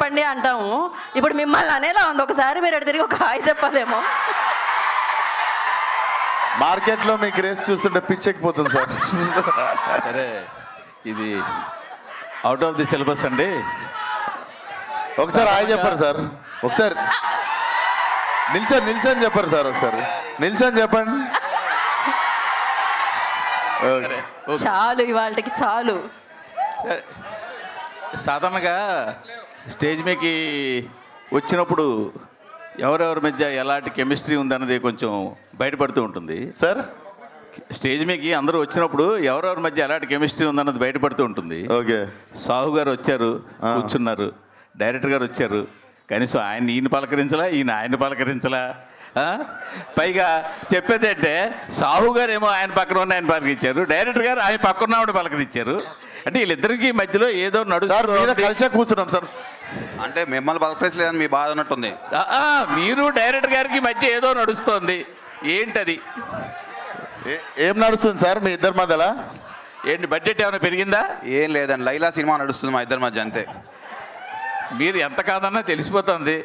చెప్పండి అంటాము. ఇప్పుడు మిమ్మల్ని అనేలా ఉంది, ఒకసారి మీరు ఎటు తిరిగి ఒక హాయ్ చెప్పాలేమో. మార్కెట్లో మీ గ్రేస్ చూస్తుంటే పిచ్చెక్కిపోతుంది సార్. సరే, ఇది అవుట్ ఆఫ్ ది సిలబస్ అండి. ఒకసారి హాయ్ చెప్పండి సార్. ఒకసారి నిల్చొని చెప్పండి సార్. ఒకసారి నిల్చొని చెప్పండి. చాలు, ఇవాళకి చాలు. సాధారణంగా స్టేజ్ మీదకి వచ్చినప్పుడు ఎవరెవరి మధ్య ఎలాంటి కెమిస్ట్రీ ఉందన్నది కొంచెం బయటపడుతూ ఉంటుంది సార్. స్టేజ్ మీదకి అందరూ వచ్చినప్పుడు ఎవరెవరి మధ్య ఎలాంటి కెమిస్ట్రీ ఉందన్నది బయటపడుతూ ఉంటుంది. ఓకే. సాహు గారు వచ్చారు, కూర్చున్నారు. డైరెక్టర్ గారు వచ్చారు, కనీసం ఈయన పలకరించలా, ఈయన ఆయన పలకరించలా. పైగా చెప్పేది అంటే సాహు గారు ఏమో ఆయన పక్కన ఉన్న ఆయన పలకరించారు, డైరెక్టర్ గారు ఆయన పక్కన ఉన్నవాడు పలకరించారు. అంటే వీళ్ళిద్దరికి మధ్యలో ఏదో నడుస్తారు. కలిసే కూర్చున్నాం సార్. అంటే మిమ్మల్ని పలకరించలేదని మీ బాధ ఉన్నట్టుంది. మీరు డైరెక్టర్ గారికి మధ్య ఏదో నడుస్తోంది, ఏంటది? ఏం నడుస్తుంది సార్ మీ ఇద్దరి మధ్యలో? ఏంటి, బడ్జెట్ ఏమైనా పెరిగిందా? ఏం లేదండి, లైలా సినిమా నడుస్తుంది మా ఇద్దరి మధ్య, అంతే. మీరు ఎంత కాదన్నా తెలిసిపోతుంది.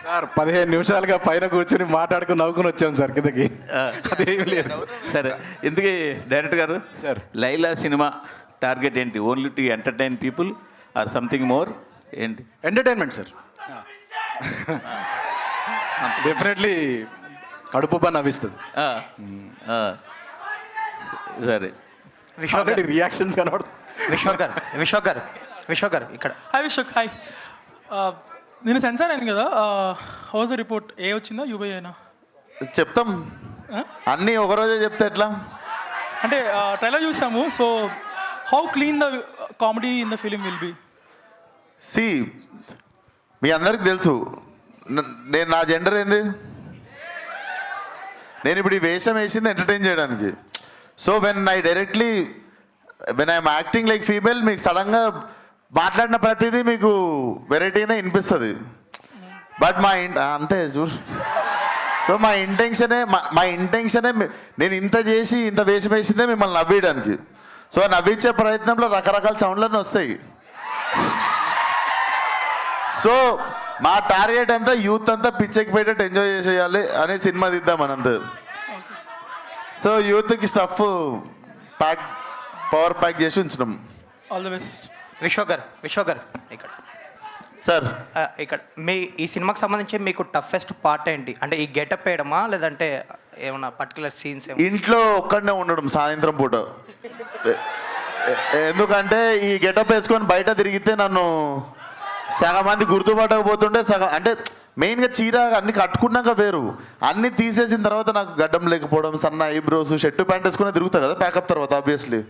సార్ 15 నిమిషాలుగా పైన కూర్చొని మాట్లాడుకుని నవ్వుకుని వచ్చాం సార్ కిందకి. అదేమి లేదు. సరే, ఎందుకు డైరెక్టర్ గారు సార్, లైలా సినిమా టార్గెట్ ఏంటి? Only to entertain people or something more? ఏంటి? Entertainment sir. డెఫినెట్లీ కడుపు పని నవ్విస్తుంది. సరే, రియాక్షన్స్ కనబడుతుంది. విశ్వక్ గారు ఇక్కడ. Hi Vishwak, hi. నేను సెన్సార్ అయింది కదా, హౌస్ రిపోర్ట్ ఏ వచ్చిందా యూబై అయినా? చెప్తాం అన్నీ ఒకరోజే చెప్తే ఎట్లా? అంటే ట్రైలర్ చూసాము. So how clean the comedy in the film will be? See, మీ అందరికి తెలుసు నేను నా జెండర్ ఏంది. నేను ఇప్పుడు ఈ వేషం వేసింది ఎంటర్టైన్ చేయడానికి. So when I'm acting like female, మీకు సడన్గా మాట్లాడిన ప్రతిదీ మీకు వెరైటీనే వినిపిస్తుంది. బట్ అంతే చూడు. సో మా ఇంటెన్షనే నేను ఇంత చేసి ఇంత వేషం వేసిందే మిమ్మల్ని నవ్వేయడానికి. సో నవ్వించే ప్రయత్నంలో రకరకాల సౌండ్లన్నీ వస్తాయి. సో మా టార్గెట్ అంతా యూత్ అంతా పిచ్చెక్కి పెట్టేట్టు ఎంజాయ్ చేసేయాలి అనే సినిమా తీద్దాం అనంత. సో యూత్కి స్టఫ్ పవర్ ప్యాక్ చేసి ఉంచినాం. All the best. విశ్వక్ గారు ఇక్కడ. సార్, ఇక్కడ ఈ సినిమాకి సంబంధించి మీకు టఫెస్ట్ పార్ట్ ఏంటి? అంటే ఈ గెటప్ వేయడమా, లేదంటే ఏమన్నా పర్టికులర్ సీన్స్? ఇంట్లో ఒక్కడనే ఉండడం సాయంత్రం పూట. ఎందుకంటే ఈ గెటప్ వేసుకొని బయట తిరిగితే నన్ను సగం మంది గుర్తుపట్టకపోతుంటే సగం, అంటే మెయిన్గా చీర అన్ని కట్టుకున్నాక వేరు, అన్నీ తీసేసిన తర్వాత నాకు గడ్డం లేకపోవడం, సన్న ఐబ్రోస్, షర్టు ప్యాంట్ వేసుకుని తిరుగుతా కదా ప్యాకప్ తర్వాత ఆబ్వియస్లీ.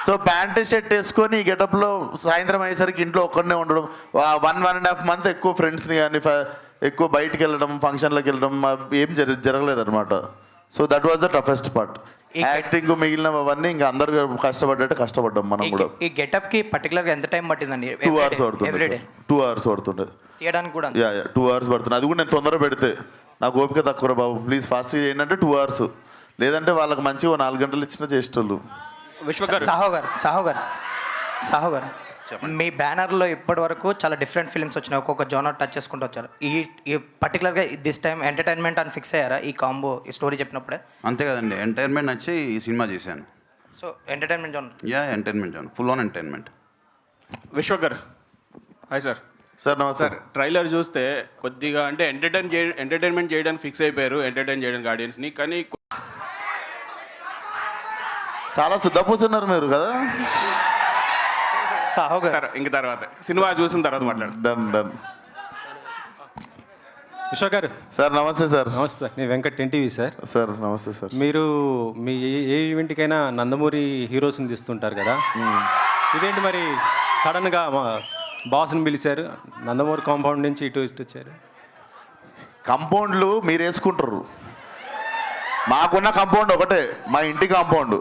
సో ప్యాంటు షర్ట్ వేసుకొని ఈ గెటప్లో సాయంత్రం అయ్యేసరికి ఇంట్లో ఒక్కడనే ఉండడం, 1.5 మంత్ ఎక్కువ ఫ్రెండ్స్ని కానీ ఎక్కువ బయటికి వెళ్ళడం, ఫంక్షన్లకు వెళ్ళడం ఏం జరగలేదు అనమాట. So that was the toughest part. Acting మిగిలినవన్నీ ఇంకా అందరు కష్టపడ్డట్టు కష్టపడ్డాం మనం కూడా. ఈ గెటప్ కి పర్టికులర్ ఎంత టైం పట్టిందండి? 2 hours పడుతుంది. 2 hours పడుతుండే తీయడానికి కూడా. 2 hours పడుతుంది. అది కూడా నేను తొందర పెడితే నాకు ఓపిక తక్కువ బాబు, ప్లీజ్ ఫాస్ట్గా చేయండి అంటే 2 hours, లేదంటే వాళ్ళకి మంచిగా 4 గంటలు ఇచ్చినా చేసేటోళ్ళు. సాహు గారు, మీ బ్యానర్లో ఇప్పటి వరకు చాలా డిఫరెంట్ ఫిల్మ్స్ వచ్చినాయి, ఒక్కొక్క జోనర్ టచ్ చేసుకుంటూ వచ్చారు. ఈ పర్టికులర్గా దిస్ టైం ఎంటర్టైన్మెంట్ అని ఫిక్స్ అయ్యారా ఈ కాంబో, ఈ స్టోరీ చెప్పినప్పుడే? అంతే కదండి, ఎంటర్టైన్మెంట్ నచ్చి ఈ సినిమా చేశాను. So entertainment genre. Entertainment genre, full on entertainment. Vishwak గారు, హాయ్ సార్. సార్ నమస్తే. సార్, ట్రైలర్ చూస్తే కొద్దిగా అంటే ఎంటర్టైన్మెంట్ చేయడానికి ఫిక్స్ అయిపోయారు, ఎంటర్టైన్ చేయడానికి ఆడియన్స్ని, కానీ చాలా శుద్ధపూస్తున్నారు మీరు కదా. ఇంక తర్వాత సినిమా చూసిన తర్వాత మాట్లాడతాను. డన్. విశ్వక్ గారు. సార్ నమస్తే సార్. నమస్తే సార్, నేను వెంకట్ ఎన్టీవీ సార్. సార్ నమస్తే సార్. మీరు మీ ఏ ఈవెంట్కైనా నందమూరి హీరోస్ని తీస్తుంటారు కదా, ఇదేంటి మరి సడన్గా బాస్ని పిలిచారు, నందమూరి కాంపౌండ్ నుంచి ఇటు వచ్చారు? కంపౌండ్లు మీరు వేసుకుంటారు, మాకున్న కాంపౌండ్ ఒకటే, మా ఇంటి కాంపౌండ్.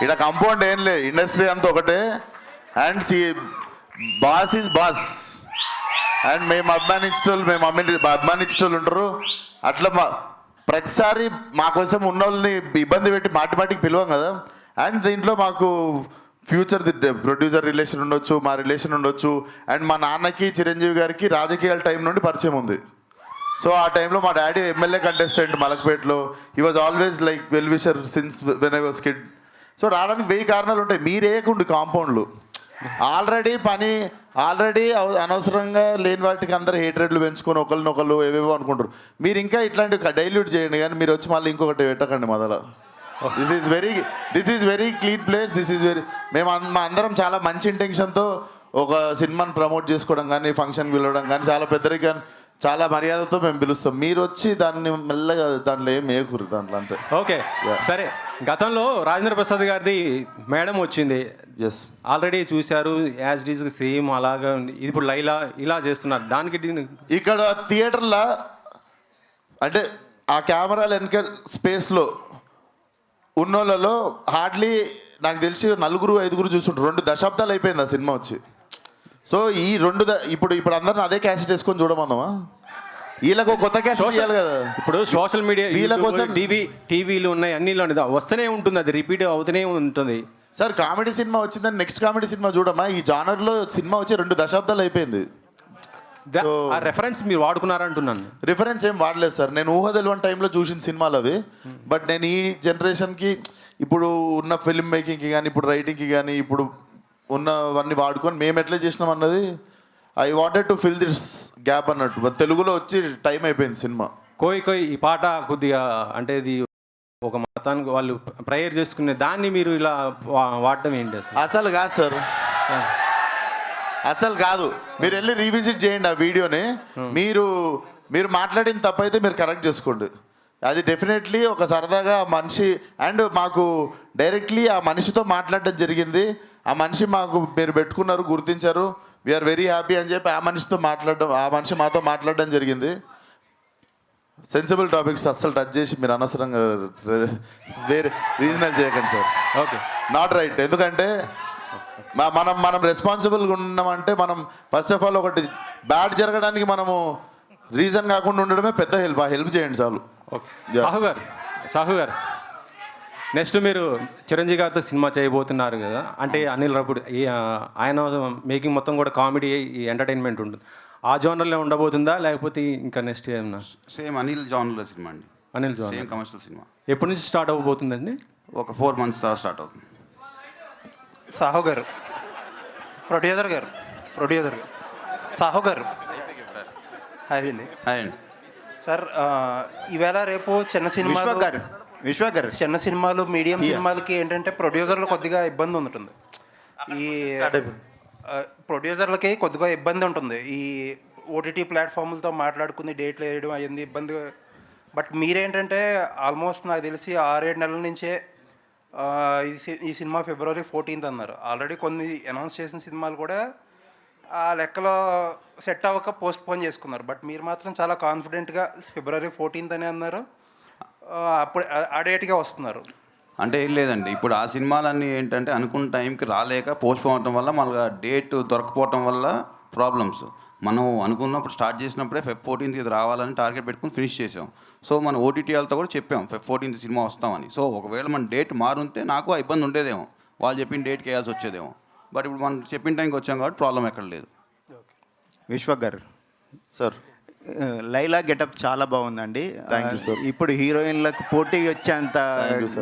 ఇక్కడ కాంపౌండ్ ఏం లేదు, ఇండస్ట్రీ అంతా ఒకటే. And boss is boss. And మేము అభిమానించేటోళ్ళు ఉంటారు. అట్లా ప్రతిసారి మా కోసం ఉన్న వాళ్ళని ఇబ్బంది పెట్టి మాటికి పిలవం కదా. అండ్ దీంట్లో మాకు ఫ్యూచర్ ప్రొడ్యూసర్ రిలేషన్ ఉండొచ్చు, మా రిలేషన్ ఉండొచ్చు. అండ్ మా నాన్నకి చిరంజీవి గారికి రాజకీయాల టైం నుండి పరిచయం ఉంది. సో ఆ టైంలో మా డాడీ ఎమ్మెల్యే కంటెస్టెంట్ మలక్పేటలో. He was always like well wisher since when I was kid. So రావడానికి 1000 కారణాలు ఉంటాయి. మీరేకుండి కాంపౌండ్లు ఆల్రెడీ అనవసరంగా లేని వాటికి అందరు హేట్రేట్లు పెంచుకొని ఒకరినొకరు ఏవేవో అనుకుంటారు. మీరు ఇంకా ఇట్లాంటివి డైల్యూట్ చేయండి, కానీ మీరు వచ్చి మళ్ళీ ఇంకొకటి పెట్టకండి మొదల. This is very clean place. మా అందరం చాలా మంచి ఇంటెన్షన్తో ఒక సినిమాని ప్రమోట్ చేసుకోవడం కానీ, ఫంక్షన్కి పిలవడం కానీ, చాలా పెద్దరిగా చాలా మర్యాదతో మేము పిలుస్తాం. మీరు వచ్చి దాన్ని మెల్లగా దాంట్లో ఏం ఏకూరు దాంట్లో అంతే. ఓకే సరే, గతంలో రాజేంద్ర ప్రసాద్ గారిది మేడం వచ్చింది, ఎస్ ఆల్రెడీ చూశారు, యాజ్ డీజ్ సేమ్ అలాగా ఉంది. ఇప్పుడు లైలా ఇలా చేస్తున్నారు. దానికి ఇక్కడ థియేటర్లో అంటే ఆ కెమెరాలు వెనక స్పేస్లో ఉన్నోళ్ళలో హార్డ్లీ నాకు తెలిసి 4-5 చూస్తుంటారు. 2 దశాబ్దాలు అయిపోయింది ఆ సినిమా వచ్చి. సో ఈ ఇప్పుడు అందరిని అదే క్యాసెట్ వేసుకొని చూడమందామా? వీళ్ళకు కొత్త క్యాసెట్ ఇవ్వాలి కదా. ఇప్పుడు సోషల్ మీడియా వీళ్ళ కోసం టీవీలు ఉన్నాయి, అన్నిలో వస్తూనే ఉంటుంది, అది రిపీట్ అవుతూనే ఉంటుంది. సార్ కామెడీ సినిమా వచ్చిందని నెక్స్ట్ కామెడీ సినిమా చూడమా? ఈ జానర్లో సినిమా వచ్చి 2 దశాబ్దాలు అయిపోయింది. ఆ రెఫరెన్స్ మీరు వాడుకున్నారంటున్నాను. రిఫరెన్స్ ఏం వాడలేదు సార్. నేను ఊహ తెలియని టైంలో చూసిన సినిమాలు అవి. బట్ నేను ఈ జనరేషన్కి ఇప్పుడు ఉన్న ఫిల్మ్ మేకింగ్కి కానీ, ఇప్పుడు రైటింగ్కి కానీ, ఇప్పుడు ఉన్నవన్నీ వాడుకొని మేము ఎట్లా చేసినాం అన్నది I wanted to fill this gap అన్నట్టు. తెలుగులో వచ్చి టైం అయిపోయింది సినిమా. కోయి ఈ పాట కొద్దిగా అంటే ఇది ఒక మతానికి వాళ్ళు ప్రేయర్ చేసుకునే దాన్ని మీరు ఇలా వాడటం ఏంటి అసలు కాదు సార్, అసలు కాదు. మీరు వెళ్ళి రీవిజిట్ చేయండి ఆ వీడియోని. మీరు మాట్లాడిన తప్పైతే మీరు కరెక్ట్ చేసుకోండి. అది డెఫినెట్లీ ఒక సరదాగా మనిషి అండ్ మాకు డైరెక్ట్లీ ఆ మనిషితో మాట్లాడడం జరిగింది. ఆ మనిషి మాకు మీరు పెట్టుకున్నారు, గుర్తించారు, వీఆర్ వెరీ హ్యాపీ అని చెప్పి ఆ మనిషి మాతో మాట్లాడడం జరిగింది. సెన్సిబుల్ టాపిక్స్ అస్సలు టచ్ చేసి మీరు అనవసరంగా వేరే రీజనల్ చేయకండి సార్. Okay, not right. ఎందుకంటే మనం రెస్పాన్సిబుల్గా ఉన్నామంటే మనం ఫస్ట్ ఆఫ్ ఆల్ ఒకటి బ్యాడ్ జరగడానికి మనము రీజన్ కాకుండా ఉండడమే పెద్ద హెల్ప్. ఆ హెల్ప్ చేయండి చాలు. ఓకే సాహు గారు నెక్స్ట్ మీరు చిరంజీవి గారితో సినిమా చేయబోతున్నారు కదా, అంటే అనిల్ రావిపూడి ఆయన మేకింగ్ మొత్తం కూడా కామెడీ ఎంటర్టైన్మెంట్ ఉంటుంది. ఆ జోనర్లో ఉండబోతుందా లేకపోతే ఇంకా నెక్స్ట్ ఏమన్నా? సేమ్ అనిల్ జాన్లో సినిమా అండి. Anil genre same commercial cinema. ఎప్పటి నుంచి స్టార్ట్ అవ్వబోతుందండి? ఒక 4 months తర్వాత స్టార్ట్ అవుతుంది. సాహు గారు, ప్రొడ్యూసర్ సాహు గారు, అదండి అండ్ సార్, ఈవేళ రేపు చిన్న సినిమాలు మీడియం సినిమాలకి ఏంటంటే ప్రొడ్యూసర్లు కొద్దిగా ఇబ్బంది ఉంటుంది. ఈ ప్రొడ్యూసర్లకి కొద్దిగా ఇబ్బంది ఉంటుంది. ఈ ఓటీటీ ప్లాట్ఫామ్లతో మాట్లాడుకుని డేట్లు వేయడం అయ్యింది ఇబ్బంది. బట్ మీరేంటంటే ఆల్మోస్ట్ నాకు తెలిసి 6-7 నెలల నుంచే ఈ సినిమా February 14th అన్నారు. ఆల్రెడీ కొన్ని అనౌన్స్ చేసిన సినిమాలు కూడా ఆ లెక్కలో సెట్ అవ్వక పోస్ట్ పోన్ చేసుకున్నారు. బట్ మీరు మాత్రం చాలా కాన్ఫిడెంట్గా February 14th అని అన్నారు. అప్పుడు ఆ డేట్గా వస్తున్నారు. అంటే ఏం లేదండి, ఇప్పుడు ఆ సినిమాలన్నీ ఏంటంటే అనుకున్న టైంకి రాలేక పోస్ట్ పోన్ అవడం వల్ల మళ్ళీ డేట్ దొరకపోవటం వల్ల ప్రాబ్లమ్స్. మనం అనుకున్నప్పుడు స్టార్ట్ చేసినప్పుడే Feb 14th ఇది రావాలని టార్గెట్ పెట్టుకుని ఫినిష్ చేసాం. సో మన ఓటీటీ వాళ్ళతో కూడా చెప్పాం Feb 14th సినిమా వస్తామని. సో ఒకవేళ మన డేట్ మారుంటే నాకు ఆ ఇబ్బంది ఉండేదేమో, వాళ్ళు చెప్పిన డేట్కి వేయాల్సి వచ్చేదేమో. బట్ ఇప్పుడు మనం చెప్పిన టైంకి వచ్చాం కాబట్టి ప్రాబ్లం ఎక్కడ లేదు. విశ్వక్ గారు సార్, లైలా గెటప్ చాలా బాగుందండి. ఇప్పుడు హీరోయిన్లకు పోటీ వచ్చేంత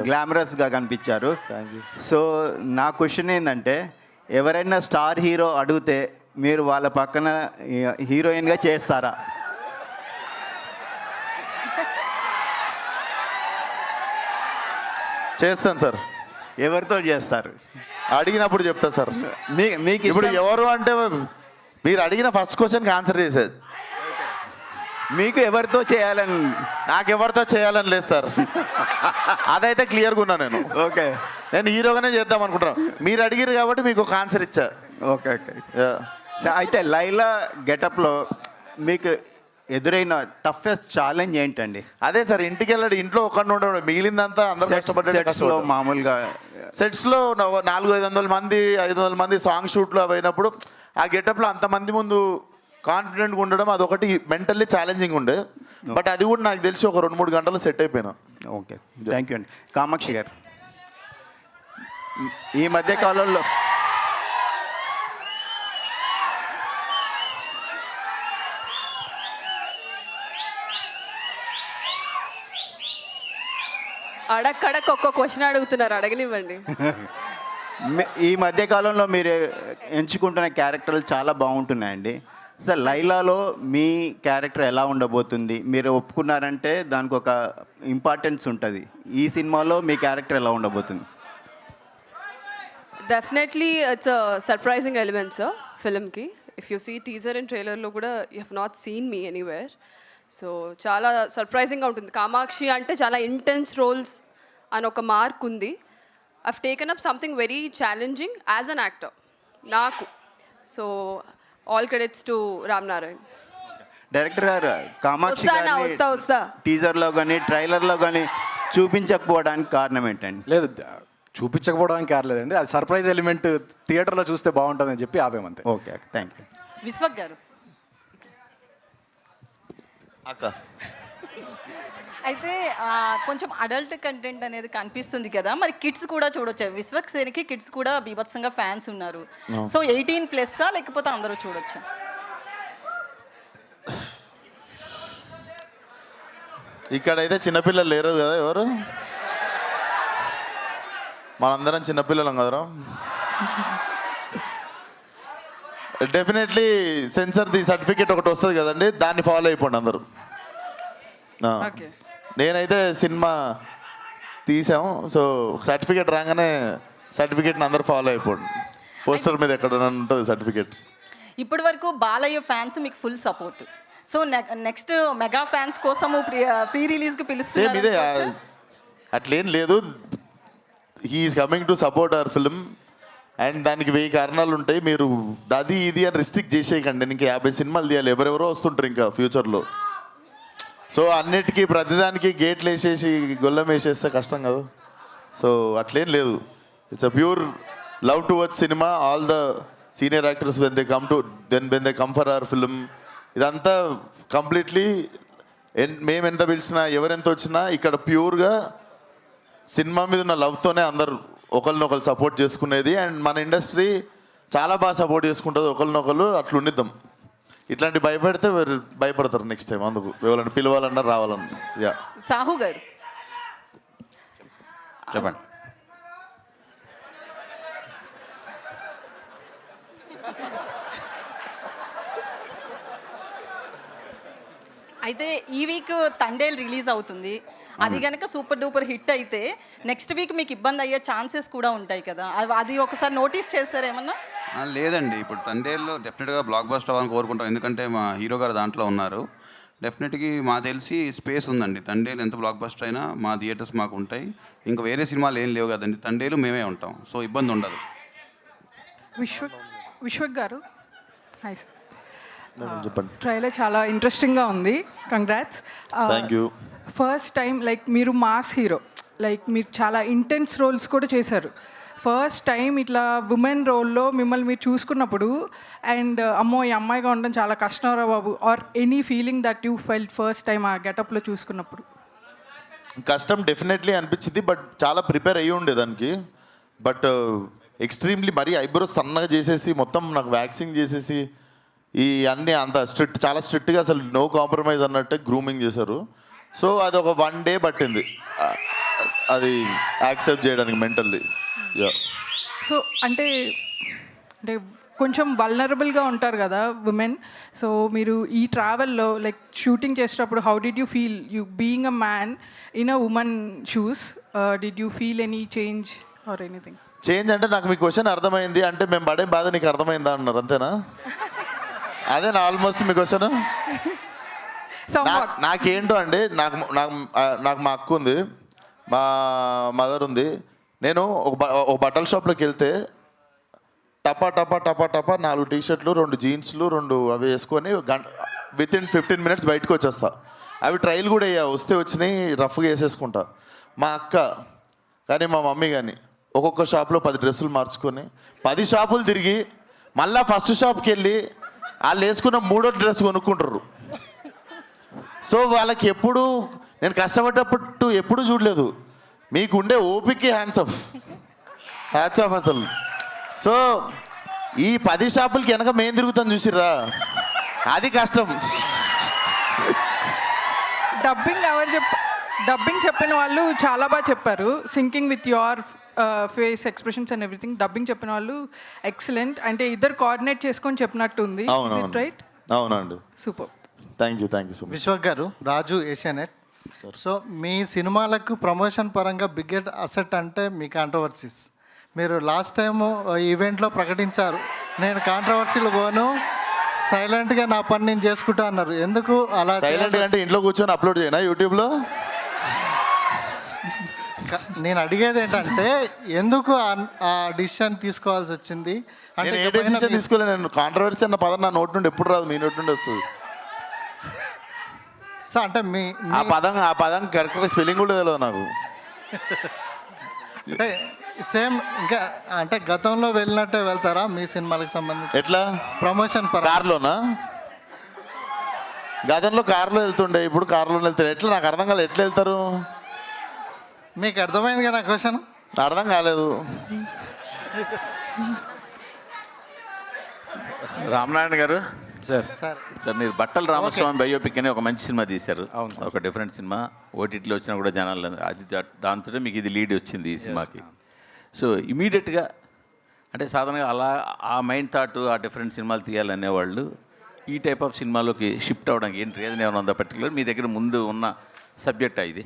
గ్లామరస్గా కనిపించారు. సో నా క్వశ్చన్ ఏంటంటే, ఎవరైనా స్టార్ హీరో అడిగితే మీరు వాళ్ళ పక్కన హీరోయిన్గా చేస్తారా? చేస్తాను సార్. ఎవరితో చేస్తారు? అడిగినప్పుడు చెప్తా సార్. మీకు ఇప్పుడు ఎవరు అంటే మీరు అడిగిన ఫస్ట్ క్వశ్చన్కి ఆన్సర్ చేసేది. మీకు ఎవరితో చేయాలని? నాకు ఎవరితో చేయాలని లేదు సార్. అదైతే క్లియర్గా ఉన్నా నేను. ఓకే, నేను హీరోగానే చేద్దాం అనుకుంటున్నాను. మీరు అడిగిరు కాబట్టి మీకు ఒక ఆన్సర్ ఇచ్చా. ఓకే. అయితే లైలా గెటప్లో మీకు ఎదురైన టఫెస్ట్ ఛాలెంజ్ ఏంటండి? అదే సార్, ఇంటికి వెళ్ళాడు, ఇంట్లో ఒక్కడిని ఉండడం, మిగిలిందంతా అందరూ కష్టపడ్డాడు. మామూలుగా సెట్స్లో 400-500 మంది 500 మంది సాంగ్ షూట్లు అవి అయినప్పుడు ఆ గెటప్లో అంతమంది ముందు కాన్ఫిడెంట్గా ఉండడం అదొకటి మెంటల్లీ ఛాలెంజింగ్ ఉండే. బట్ అది కూడా నాకు తెలిసి ఒక 2-3 గంటలు సెట్ అయిపోయినా. ఓకే, థ్యాంక్ యూ అండి. కామాక్షి గారు, ఈ మధ్య కాలంలో అడక్కడక్ ఒక్క క్వశ్చన్ అడుగుతున్నారు, అడగనివ్వండి. ఈ మధ్య కాలంలో మీరు ఎంచుకుంటున్న క్యారెక్టర్లు చాలా బాగుంటున్నాయండి. సార్ లైలాలో మీ క్యారెక్టర్ ఎలా ఉండబోతుంది? మీరు ఒప్పుకున్నారంటే దానికి ఒక ఇంపార్టెన్స్ ఉంటుంది. ఈ సినిమాలో మీ క్యారెక్టర్ ఎలా ఉండబోతుంది? Definitely it's a surprising element sir ఫిల్మ్కి. If you see teaser and ట్రైలర్లో కూడా you have not seen me anywhere. So చాలా సర్ప్రైజింగ్గా ఉంటుంది. కామాక్షి అంటే చాలా ఇంటెన్స్ రోల్స్ అని ఒక మార్క్ ఉంది. I've taken up something very challenging as an actor నాకు. So all credits to Ram Narayan. Director గారు కామాక్షి వస్తా టీజర్లో కానీ ట్రైలర్లో కానీ చూపించకపోవడానికి కారణం ఏంటండి? లేదు, చూపించకపోవడానికి కారలేదండి, అది సర్ప్రైజ్ ఎలిమెంట్ థియేటర్లో చూస్తే బాగుంటుందని చెప్పి ఆపేమంతే. Okay, thank you. విశ్వక్ గారు అక్క అయితే కొంచెం అడల్ట్ కంటెంట్ అనేది కనిపిస్తుంది కదా, మరి కిడ్స్ కూడా చూడొచ్చు. విశ్వక్ సేన్కి కిడ్స్ కూడా బీభత్సంగా ఫ్యాన్స్ ఉన్నారు. సో 18+ లేకపోతే అందరూ చూడొచ్చా? ఇక్కడైతే చిన్నపిల్లలు లేరు కదా ఎవరు? మనందరం చిన్నపిల్లలం కదరా. డెఫినెట్లీ సెన్సర్ది సర్టిఫికేట్ ఒకటి వస్తుంది కదండి, దాన్ని ఫాలో అయిపోండి అందరూ. నేనైతే సినిమా తీసాము, సో సర్టిఫికేట్ రాగానే సర్టిఫికేట్ని అందరూ ఫాలో అయిపోండి. పోస్టర్ మీద ఎక్కడ ఉంటుంది సర్టిఫికేట్. ఇప్పటి వరకు బాలయ్య ఫ్యాన్స్ మీకు full support. So next mega fans కోసము ప్రీ రిలీజ్కి సేమ్ పిలుస్తున్నారు. ఇదే, అట్లేం లేదు. He's coming to support our film and దానికి 1000 కారణాలు ఉంటాయి. మీరు అది ఇది అని రిస్ట్రిక్ట్ చేసేయకండి. ఇంకా 50 సినిమాలు తీయాలి, ఎవరెవరో వస్తుంటారు ఇంకా ఫ్యూచర్లో. సో అన్నిటికీ ప్రతిదానికి గేట్లు వేసేసి గొల్లం వేసేస్తే కష్టం కదా. సో అట్లేం లేదు. It's a pure love towards cinema. All the senior actors when they come for hour film, ఇదంతా కంప్లీట్లీ మేము ఎంత పిలిచినా ఎవరెంత వచ్చినా ఇక్కడ ప్యూర్గా సినిమా మీద ఉన్న లవ్తోనే అందరు ఒకరినొకరు సపోర్ట్ చేసుకునేది. అండ్ మన ఇండస్ట్రీ చాలా బాగా సపోర్ట్ చేసుకుంటుంది ఒకరినొకరు. అట్లుండిద్దాం. ఇట్లాంటి భయపడితే భయపడతారు నెక్స్ట్ టైం. అందుకు ఎవరైనా పిలవాలన్నా రావాలన్నా. యా సాహు గారు చెప్పండి. అయితే ఈ వీక్ తండేల్ రిలీజ్ అవుతుంది. అది కనుక సూపర్ డూపర్ హిట్ అయితే నెక్స్ట్ వీక్ మీకు ఇబ్బంది అయ్యే ఛాన్సెస్ కూడా ఉంటాయి కదా, అది ఒకసారి నోటీస్ చేస్తారేమన్నా? లేదండి, ఇప్పుడు తండేల్లో డెఫినెట్గా బ్లాక్ బస్టర్ అవ్వాలని కోరుకుంటాం. ఎందుకంటే మా హీరో గారు దాంట్లో ఉన్నారు. డెఫినెట్గా మా తెలిసి స్పేస్ ఉందండి. తండేలు ఎంత బ్లాక్ బస్టర్ అయినా మా థియేటర్స్ మాకు ఉంటాయి. ఇంకా వేరే సినిమాలు ఏం లేవు కదండి, తండేలు మేమే ఉంటాం. సో ఇబ్బంది ఉండదు. విశ్వక్ గారు హాయ్ సార్. చెప్పండి. ట్రైలర్ చాలా ఇంట్రెస్టింగ్గా ఉంది, congrats. Thank you. First time like మీరు మాస్ హీరో, లైక్ మీరు చాలా ఇంటెన్స్ రోల్స్ కూడా చేశారు. ఫస్ట్ టైం ఇట్లా ఉమెన్ రోల్లో మిమ్మల్ని మీరు చూసుకున్నప్పుడు అండ్ అమ్మో ఈ అమ్మాయిగా ఉండడం చాలా కష్టంరా బాబు, are any feeling that you felt first time ఆ గెటప్లో చూసుకున్నప్పుడు? కష్టం డెఫినెట్లీ అనిపించింది, బట్ చాలా ప్రిపేర్ అయ్యి ఉండే దానికి. బట్ ఎక్స్ట్రీమ్లీ మరీ ఐబ్రోస్ సన్నగా చేసేసి మొత్తం నాకు వ్యాక్సింగ్ చేసేసి ఈ అన్నీ అంత స్ట్రిక్ట్, చాలా స్ట్రిక్ట్గా అసలు నో కాంప్రమైజ్ అన్నట్టే గ్రూమింగ్ చేశారు. సో అది ఒక 1 day పట్టింది అది యాక్సెప్ట్ చేయడానికి మెంటల్లీ. సో అంటే అంటే కొంచెం వల్నరబుల్గా ఉంటారు కదా ఉమెన్. సో మీరు ఈ ట్రావెల్లో లైక్ షూటింగ్ చేసేటప్పుడు how did you feel you being a man in a women shoes? Did you feel any change or anything? Change అంటే నాకు మీ క్వశ్చన్ అర్థమైంది. అంటే మేము పడే బాధ నీకు అర్థమైందా అన్నారు, అంతేనా? అదేనా ఆల్మోస్ట్ మీ క్వశ్చన్? నాకేంటో అండి, నాకు మా అక్క ఉంది, మా మదర్ ఉంది. నేను ఒక బట్టల షాప్లోకి వెళ్తే టపా టపా టపా టపా 4 టీ-షర్ట్లు 2 జీన్స్లు 2 అవి వేసుకొని విత్ ఇన్ 15 minutes బయటకు వచ్చేస్తా. అవి ట్రైల్ కూడా వస్తే వచ్చినాయి రఫ్గా వేసేసుకుంటా. మా అక్క కానీ మా మమ్మీ కానీ ఒక్కొక్క షాప్లో 10 డ్రెస్సులు మార్చుకొని 10 షాపులు తిరిగి మళ్ళీ ఫస్ట్ షాప్కి వెళ్ళి వాళ్ళు వేసుకున్న 3వ డ్రెస్ కొనుక్కుంటారు. సో వాళ్ళకి ఎప్పుడు నేను కష్టపడ్డప్పుడు ఎప్పుడు చూడలేదు. మీకు ఉండే ఓపిక హ్యాండ్స్ అప్. హ్యాట్స్ ఆఫ్ అసలు. సో ఈ 10 షాపులకి వెనక మేము తిరుగుతాం చూసిర్రా, అది కష్టం. డబ్బింగ్ చెప్పిన వాళ్ళు చాలా బాగా చెప్పారు. Sinking with your face expressions and everything. Dubbing చెప్పిన వాళ్ళు ఎక్సలెంట్. అంటే ఇద్దరు కోఆర్డినేట్ చేసుకొని చెప్పినట్టు ఉంది. రైట్? అవునండి. Super. Thank you so much. Vishwak గారు, రాజు ఏషియానెట్. సో మీ సినిమాలకు ప్రమోషన్ పరంగా బిగ్గెస్ట్ అసెట్ అంటే మీ కాంట్రవర్సీస్. మీరు లాస్ట్ టైము ఈవెంట్లో ప్రకటించారు, నేను కాంట్రవర్సీలు పోను, సైలెంట్గా నా పని నేను చేసుకుంటా అన్నారు. ఎందుకు అలా? సైలెంట్గా అంటే ఇంట్లో కూర్చొని అప్లోడ్ చేయనా యూట్యూబ్లో? నేను అడిగేది ఏంటంటే ఎందుకు ఆ డిసిషన్ తీసుకోవాల్సి వచ్చింది? నేను ఏ డెసిషన్ తీసుకోలేదు. నేను కాంట్రవర్సీ అన్న పదం నా నోటి నుండి ఎప్పుడు రాదు, మీ నోటి నుండి వస్తుంది. సో అంటే ఆ పదం కరెక్ట్గా స్పెల్లింగ్ కూడా తెలియదు నాకు. అంటే సేమ్ ఇంకా అంటే గతంలో వెళ్ళినట్టే వెళ్తారా మీ సినిమాలకు సంబంధించి? ఎట్లా ప్రమోషన్ కార్లోనా? గతంలో కార్లో వెళ్తుండే, ఇప్పుడు కార్లో వెళ్తారు. ఎట్లా నాకు అర్థం కాలేదు. ఎట్లా వెళ్తారు? మీకు అర్థమైంది కదా క్వశ్చన్? అర్థం కాలేదు. రామనారాయణ గారు సార్ సార్ మీరు బట్టల రామస్వామి బయోపిక్ అని ఒక మంచి సినిమా తీశారు. ఒక డిఫరెంట్ సినిమా. ఓటీటీలో వచ్చినా కూడా జనాలు అది దాంతో మీకు ఇది లీడ్ వచ్చింది ఈ సినిమాకి. సో ఇమీడియట్గా అంటే సాధారణంగా అలా ఆ మైండ్ థాట్ ఆ డిఫరెంట్ సినిమాలు తీయాలనేవాళ్ళు ఈ టైప్ ఆఫ్ సినిమాలోకి షిఫ్ట్ అవ్వడానికి ఏంటి రీజన్ ఏమైనా ఉందా పర్టికులర్? మీ దగ్గర ముందు ఉన్న సబ్జెక్టా ఇది?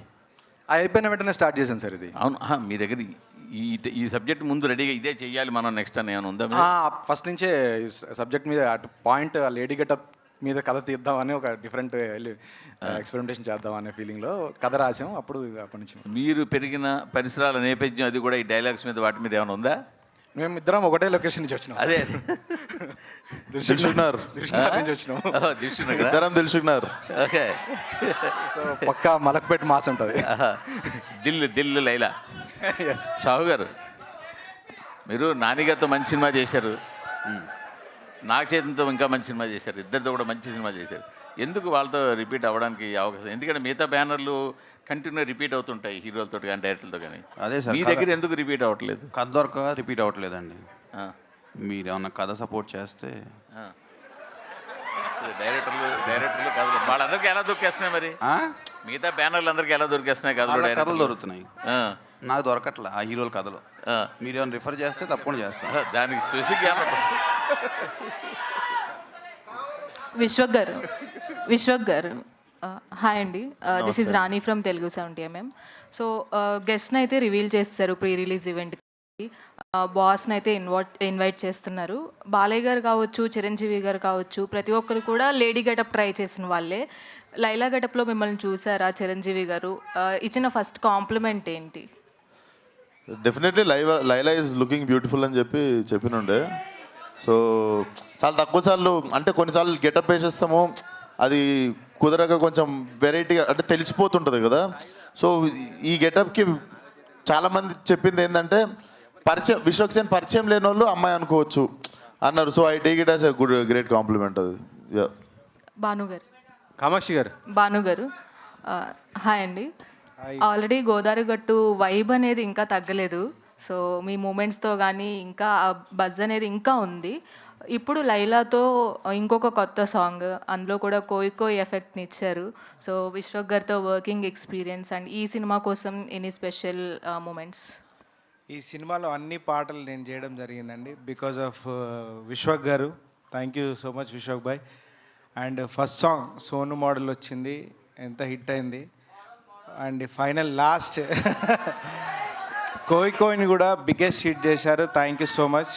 అయిపోయిన వెంటనే స్టార్ట్ చేశాను సార్ ఇది. అవును, మీ దగ్గర ఈ సబ్జెక్ట్ ముందు రెడీగా ఇదే చెయ్యాలి మనం నెక్స్ట్ అని ఏమైనా ఉందా? ఫస్ట్ నుంచే సబ్జెక్ట్ మీద అటు పాయింట్ లేడీ గెటప్ మీద కథ తీద్దామని ఒక డిఫరెంట్ ఎక్స్పెరిమెంటేషన్ చేద్దాం అనే ఫీలింగ్లో కథ రాసాం. అప్పటి నుంచి మీరు పెరిగిన పరిసరాల నేపథ్యం అది కూడా ఈ డైలాగ్స్ మీద వాటి మీద ఏమైనా ఉందా? మేము ఇద్దరం ఒకటే లొకేషన్ నుంచి వచ్చినాం. అదే దిల్సుఖ్నగర్ నుంచి వచ్చినాం. ఇద్దరం దిల్సుఖ్నగర్. ఓకే. సో పక్కా మలక్పేట్ మాస్ ఉంటుంది. దిల్లు లైలా. షాహు గారు, మీరు నానిగారితో మంచి సినిమా చేశారు, నాగ చైతన్యతో ఇంకా మంచి సినిమా చేశారు, ఇద్దరితో కూడా మంచి సినిమా చేశారు. ఎందుకు వాళ్ళతో రిపీట్ అవ్వడానికి అవకాశం? ఎందుకంటే మిగతా బ్యానర్లు కంటిన్యూ రిపీట్ అవుతుంటాయి హీరోలతో కానీ డైరెక్టర్లతో కానీ. అదే సార్, మీ దగ్గర ఎందుకు రిపీట్ అవ్వట్లేదు? కథ దొరక రిపీట్ అవ్వట్లేదండి. మీరు ఏమన్నా కథ సపోర్ట్ చేస్తే డైరెక్టర్లు కథలు వాళ్ళందరికీ ఎలా దొరికేస్తున్నాయి మరి? మిగతా బ్యానర్లు అందరికీ ఎలా దొరికేస్తున్నాయి కథలు దొరుకుతున్నాయి, నాకు దొరకట్లే ఆ హీరోల కథలు. మీరు ఏమైనా రిఫర్ చేస్తే తప్పకుండా చేస్తాను. దానికి స్పెసిఫిక్ విశ్వక్ గారు హాయ్ అండి. This is Rani from Telugu 70mm. So గెస్ట్ని అయితే రివీల్ చేస్తారు ప్రీ రిలీజ్ ఈవెంట్కి. బాస్ని అయితే ఇన్వైట్ చేస్తున్నారు. బాలయ్య గారు కావచ్చు, చిరంజీవి గారు కావచ్చు, ప్రతి ఒక్కరు కూడా లేడీ గెటప్ ట్రై చేసిన వాళ్ళే. లైలా గెటప్లో మిమ్మల్ని చూసారా చిరంజీవి గారు? ఇచ్చిన ఫస్ట్ కాంప్లిమెంట్ ఏంటి? Definitely Laila is looking beautiful అని చెప్పినుండే. సో చాలా తక్కువ సార్లు అంటే కొన్నిసార్లు గెటప్ వేసేస్తాము, అది కుదరక కొంచెం వెరైటీగా అంటే తెలిసిపోతుంటుంది కదా. సో ఈ గెటప్కి చాలామంది చెప్పింది ఏంటంటే విశ్వక్ సేన్ పరిచయం లేని వాళ్ళు అమ్మాయి అనుకోవచ్చు అన్నారు. So I take it as a great compliment. అది భానుగారు, కామాక్షి గారు, భానుగారు హాయ్ అండి. ఆల్రెడీ గోదావరి గట్టు వైబ్ అనేది ఇంకా తగ్గలేదు. సో మీ మూమెంట్స్తో కానీ ఇంకా బజ్ అనేది ఇంకా ఉంది. ఇప్పుడు లైలాతో ఇంకొక కొత్త సాంగ్, అందులో కూడా కోయి ఎఫెక్ట్ని ఇచ్చారు. సో విశ్వక్ గారితో వర్కింగ్ ఎక్స్పీరియన్స్ అండ్ ఈ సినిమా కోసం ఎనీ స్పెషల్ మూమెంట్స్? ఈ సినిమాలో అన్ని పాటలు నేను చేయడం జరిగిందండి బికాజ్ ఆఫ్ విశ్వక్ గారు. Thank you so much Vishwak boy. And first song Sonu model వచ్చింది, ఎంత హిట్ అయింది. అండ్ ఫైనల్ లాస్ట్ కోయిని కూడా బిగ్గెస్ట్ హిట్ చేశారు. Thank you so much.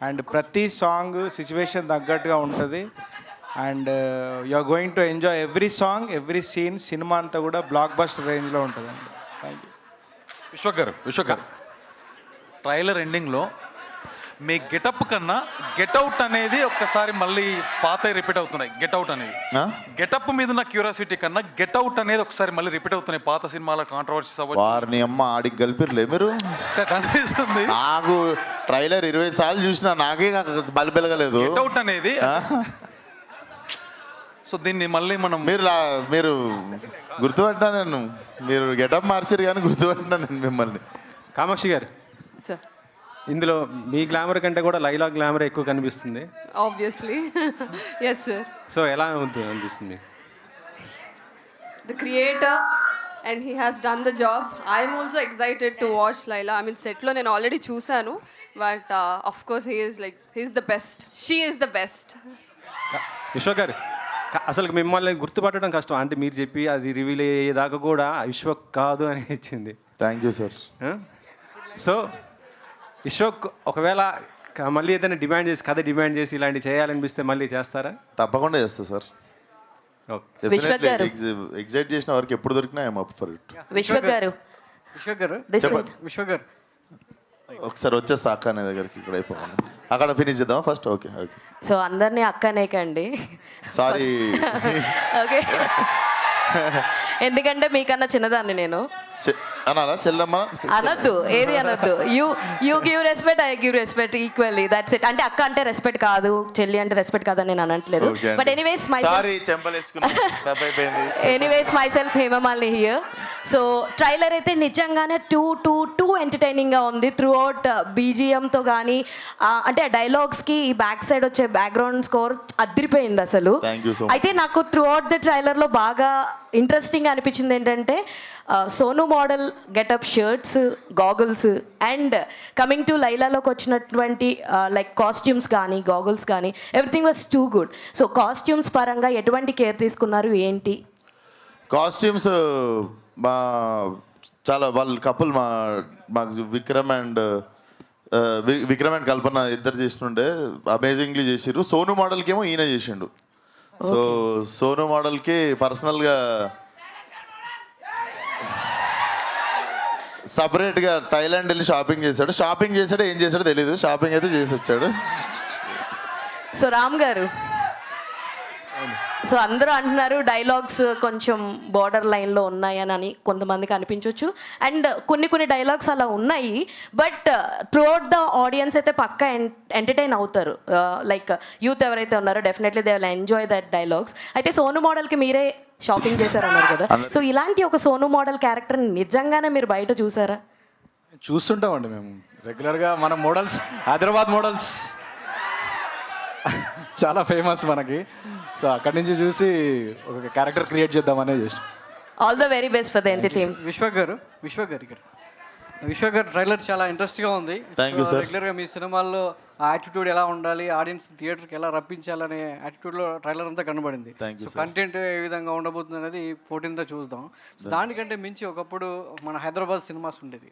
And ప్రతి సాంగ్ సిచ్యువేషన్ తగ్గట్టుగా ఉంటుంది. And you are going to enjoy every song, every scene. సినిమా అంతా కూడా బ్లాక్ బస్టర్ రేంజ్లో ఉంటుందండి. Thank you. విశ్వక్ గారు, ట్రైలర్ ఎండింగ్లో మీ గెటప్ కన్నా గెట్అవుట్ అనేది ఒక్కసారి మళ్ళీ పాత రిపీట్ అవుతున్నాయి. గెట్అవుట్ అనేది గెటప్ మీద ఉన్న క్యూరియాసిటీ కన్నా గెట్అవుట్ అనేది ఒకసారి మళ్ళీ రిపీట్ అవుతున్నాయి. పాత సినిమాల కాంట్రవర్సీస్ వారిని అమ్మ ఆడికి కలిపిర్లే మీరు. కనిపిస్తుంది నాకు ట్రైలర్ 20 సార్లు చూసినా నాకే బలిపెలగలేదు గెట్అవుట్ అనేది. సో దీన్ని మళ్ళీ మీరు గుర్తుపట్టినా నేను, మీరు గెటప్ మార్చారు కానీ గుర్తుపట్టినా నేను మిమ్మల్ని. కామాక్షి గారు సార్, ఇందులో మీ గ్లామర్ కంటే కూడా లైలా గ్లామర్ ఎక్కువ కనిపిస్తుంది. Obviously yes sir. సో ఎలా ఉంటుంది అనిపిస్తుంది? The creator and he has done the job. I am also excited to watch Laila. I mean set lo నేను already చూసాను, but of course he is the best. She is the best. విశ్వ గారు అసలు మిమ్మల్ని గుర్తుపట్టడం కష్టం. అంటే మీరు చెప్పి అది రివీల్ అయ్యేదాకా కూడా విశ్వ కాదు అని ఇచ్చింది. Thank you sir. So Vishwak ఒకవేళ మళ్ళీ ఏదైనా కథ డిమాండ్ చేసి ఇలాంటి చేయాలనిపిస్తే మళ్ళీ చేస్తారా? తప్పకుండా చేస్తా సార్. ఎగ్జైట్ చేసిన వారికి ఎప్పుడు దొరికినా I'm up for it. Vishwak గారు ఒకసారి వచ్చేస్తా అక్క అనే దగ్గరికి. ఇక్కడ అయిపోవాలి, అక్కడ ఫినిష్ చేద్దాం ఫస్ట్. Okay okay. సో అందరినీ అక్కనేకండి. సారీ. ఓకే, ఎందుకంటే మీకన్నా చిన్నదాన్ని నేను. అనాలా చెల్లమ్మ? అనొద్దు, ఏది అనొద్దు. You give respect, I give respect equally. That's it. అంటే అక్క అంటే రెస్పెక్ట్ కాదు, చెల్లి అంటే రెస్పెక్ట్ కాదని నేను అనట్లేదు. But anyways myself Hemamalini here. So trailer అయితే నిజంగానే టూ ఎంటర్టైనింగ్గా ఉంది. త్రూ అవుట్ బీజిఎంతో కానీ అంటే ఆ డైలాగ్స్కి ఈ బ్యాక్ సైడ్ వచ్చే బ్యాక్గ్రౌండ్ స్కోర్ అదిరిపోయింది అసలు. అయితే నాకు త్రూ అవుట్ ది ట్రైలర్లో బాగా ఇంట్రెస్టింగ్ అనిపించింది ఏంటంటే Sonu model getup, shirts, goggles and coming to లైలాలోకి వచ్చినటువంటి లైక్ కాస్ట్యూమ్స్ కానీ గాగుల్స్ కానీ everything was too good. So costumes పరంగా ఎటువంటి కేర్ తీసుకున్నారు ఏంటి? కాస్ట్యూమ్స్ చాలా వాళ్ళ కపుల్ మాకు విక్రమ్ అండ్ కల్పన ఇద్దరు చేస్తుండే అమేజింగ్లీ చేసిర్రు. సోను మోడల్కి ఏమో ఈయన చేసిండు. సో సోను మోడల్కి పర్సనల్గా సపరేట్గా థైలాండ్ వెళ్ళి షాపింగ్ చేశాడు. ఏం చేశాడో తెలీదు, షాపింగ్ అయితే చేసి వచ్చాడు. సో రామ్ గారు, సో అందరూ అంటున్నారు డైలాగ్స్ కొంచెం బార్డర్ లైన్లో ఉన్నాయని కొంతమందికి అనిపించవచ్చు. అండ్ కొన్ని డైలాగ్స్ అలా ఉన్నాయి, బట్ త్రూఅవుట్ ద ఆడియన్స్ అయితే పక్కా ఎంటర్టైన్ అవుతారు. లైక్ యూత్ ఎవరైతే ఉన్నారో definitely they will enjoy that dialogues. అయితే సోను మోడల్కి మీరే షాపింగ్ చేశారన్నారు కదా, సో ఇలాంటి ఒక సోను మోడల్ క్యారెక్టర్ నిజంగానే మీరు బయట చూసారా? చూస్తుంటామండి మేము రెగ్యులర్గా. మన మోడల్స్, హైదరాబాద్ మోడల్స్ చాలా ఫేమస్ మనకి. సో అక్కడి నుంచి చూసి ఒక క్యారెక్టర్ క్రియేట్ చేద్దామనే చేసి. All the very best for the entertainment. Vishwak గారు ఇక్కడ విశ్వక్ గారు ట్రైలర్ చాలా ఇంట్రెస్ట్గా ఉంది. రెగ్యులర్గా మీ సినిమాల్లో ఆ యాటిట్యూడ్ ఎలా ఉండాలి, ఆడియన్స్ థియేటర్కి ఎలా రప్పించాలనే యాటిట్యూడ్లో ట్రైలర్ అంతా కనబడింది. సో కంటెంట్ ఏ విధంగా ఉండబోతుంది అనేది 14th చూద్దాం. సో దానికంటే మించి ఒకప్పుడు మన హైదరాబాద్ సినిమాస్ ఉండేది.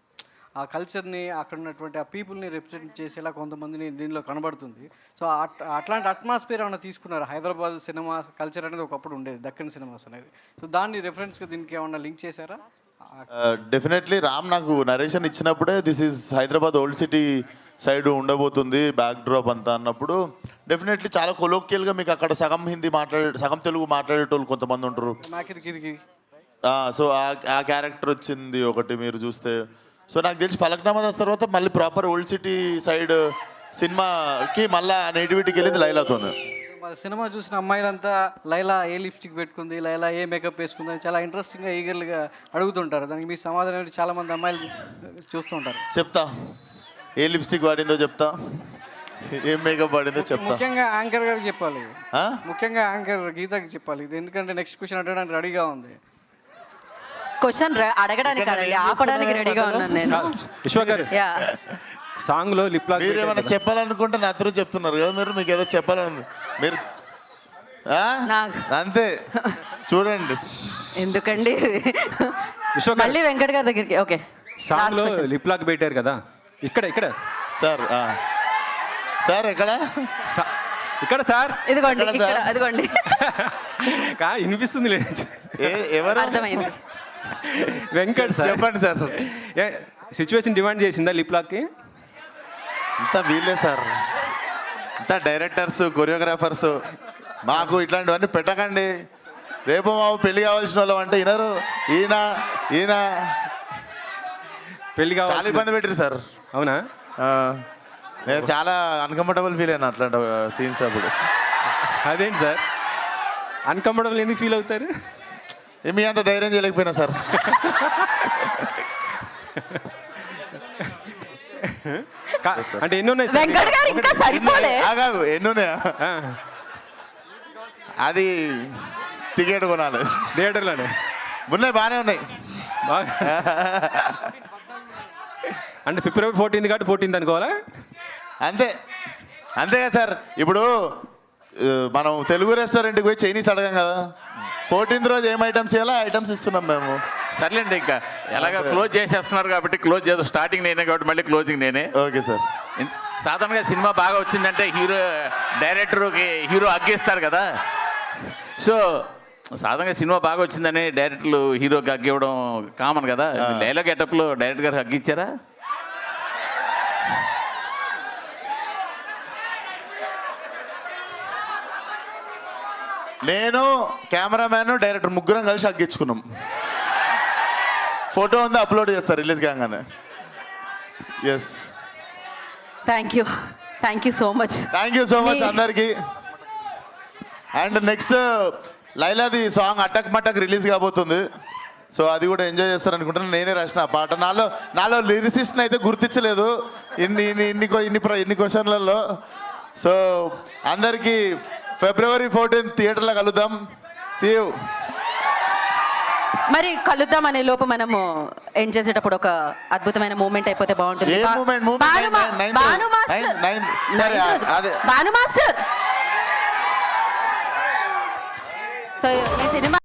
ఆ కల్చర్ని, అక్కడ ఉన్నటువంటి ఆ పీపుల్ని రిప్రజెంట్ చేసేలా కొంతమందిని దీనిలో కనబడుతుంది. సో అట్లాంటి అట్మాస్ఫియర్ ఏమైనా తీసుకున్నారు? హైదరాబాద్ సినిమా కల్చర్ అనేది ఒకప్పుడు ఉండేది, దక్కన్ సినిమాస్ అనేది. సో దాన్ని రెఫరెన్స్గా దీనికి ఏమన్నా లింక్ చేశారా? డెఫినెట్లీ రామ్ నాకు నరేషన్ ఇచ్చినప్పుడే this is Hyderabad old city side ఉండబోతుంది బ్యాక్ డ్రాప్ అంతా అన్నప్పుడు డెఫినెట్లీ చాలా కొలోక్యల్గా మీకు అక్కడ సగం హిందీ సగం తెలుగు మాట్లాడేటోళ్ళు కొంతమంది ఉంటారు. సో ఆ క్యారెక్టర్ వచ్చింది ఒకటి మీరు చూస్తే. సో నాకు తెలిసి ఫలక్నామా దాస్ తర్వాత మళ్ళీ ప్రాపర్ ఓల్డ్ సిటీ సైడ్ సినిమాకి మళ్ళీ నేటివిటీకి వెళ్ళింది లైలాతోనే. సినిమా చూసిన అమ్మాయిలంతా లైలా ఏ లిప్స్టిక్ పెట్టుకుంది, లైలా ఏ మేకప్ వేసుకుంది అని చాలా ఇంట్రెస్టింగ్గా ఈగర్గా అడుగుతుంటారు. దానికి మీ సమాధానం చాలా మంది అమ్మాయిలు చూస్తుంటారు. చెప్తా, ఏ లిప్స్టిక్ వాడిందో చెప్తా, ఏం మేకప్ వాడిందో చెప్తా. ముఖ్యంగా యాంకర్ గారికి చెప్పాలి, ముఖ్యంగా యాంకర్ గీతకి చెప్పాలి. ఎందుకంటే నెక్స్ట్ క్వశ్చన్ అడగడానికి రెడీగా ఉంది. క్వశ్చన్ అడగడానికి కాదండి, ఆపడానికి రెడీగా ఉన్నాను నేను. విశ్వ గారు సాంగ్లో లిప్ లాక్ మీరు ఏమైనా చెప్పాలనుకుంటే నాతో చెప్తున్నారు కదా, మీకు ఏదో చెప్పాలని మీరు అంతే చూడండి. ఎందుకండి మళ్ళీ వెంకట్ గారి దగ్గరికి. ఓకే, సాంగ్లో లిప్ లాక్ పెట్టారు కదా, ఇక్కడ సార్ ఎక్కడ సార్ ఇదిగోండి ఇదిగోండి వినిపిస్తుంది ఎవరు అర్థమైంది. వెంకట్ చెప్పండి సార్. సిచ్యువేషన్ డిమాండ్ చేసిందా లిప్ లాక్కి? ఇంత వీళ్ళే సార్, ఇంత డైరెక్టర్స్, కొరియోగ్రాఫర్స్, మాకు ఇట్లాంటివన్నీ పెట్టకండి. రేపు మాకు పెళ్లి కావాల్సిన వాళ్ళం అంటే వినరు. ఈయన పెళ్లి కావాలి, చాలా ఇబ్బంది పెట్టారు సార్. అవునా? నేను చాలా అన్కంఫర్టబుల్ ఫీల్ అయినా అట్లాంటి సీన్స్ అప్పుడు. అదేంటి సార్ అన్కంఫర్టబుల్ ఎందుకు ఫీల్ అవుతారు? మీ అంత ధైర్యం చేయలేకపోయినా సార్. అంటే ఎన్ని ఉన్నాయి సార్? వెంకట్ గారు ఇంకా సరిపోలే. ఆగాగు, ఎన్ని ఉన్నాయా? అది టికెట్ కొనాలి థియేటర్లోనే. ఉన్నాయి, బాగానే ఉన్నాయి. అంటే ఫిబ్రవరి 14 కాబట్టి 14 అనుకోవాలా? అంతే అంతేగా సార్. ఇప్పుడు మనం తెలుగు రెస్టారెంట్కి పోయి చైనీస్ అడగాం కదా, 14th రోజు ఏం ఐటమ్స్ ఇవ్వాలో ఐటమ్స్ ఇస్తున్నాం మేము. సర్లేండి, ఇంకా ఎలాగ క్లోజ్ చేసేస్తున్నారు కాబట్టి క్లోజ్ చేద్దాం. స్టార్టింగ్ నేనే కాబట్టి మళ్ళీ క్లోజింగ్ నేనే. Okay sir. సాధారణంగా సినిమా బాగా వచ్చిందంటే డైరెక్టర్కి హీరో అగ్గేస్తారు కదా. సో సాధారణంగా సినిమా బాగా వచ్చిందని డైరెక్టర్లు హీరోకి అగ్గివ్వడం కామన్ కదా. డైలాగ్ గెటప్లో డైరెక్టర్ గారు అగ్గిచ్చారా? నేను కెమెరామ్యాన్ డైరెక్టర్ ముగ్గురం కలిసి అగ్గించుకున్నాం. ఫోటో ఉంది, అప్లోడ్ చేస్తారు రిలీజ్ కాగానే. Yes, thank you so much. Thank you so much అందరికి. అండ్ నెక్స్ట్ లైలాది సాంగ్ అటక్ మటక్ రిలీజ్ కాబోతుంది. సో అది కూడా ఎంజాయ్ చేస్తారు అనుకుంటున్నాను. నేనే రాసిన ఆ పాట. నాలో లిరిసిస్ట్ని అయితే గుర్తించలేదు ఇన్ని క్వశ్చన్లలో. సో అందరికీ February 14th థియేటర్లో కలుద్దాం. See you. మరి కలుద్దాం అనే లోపు మనము ఎండ్ చేసేటప్పుడు ఒక అద్భుతమైన మూమెంట్ అయిపోతే బాగుంటుంది. ఏ మూమెంట్? సరే అదే భాను మాస్టర్. సో ఈ సినిమా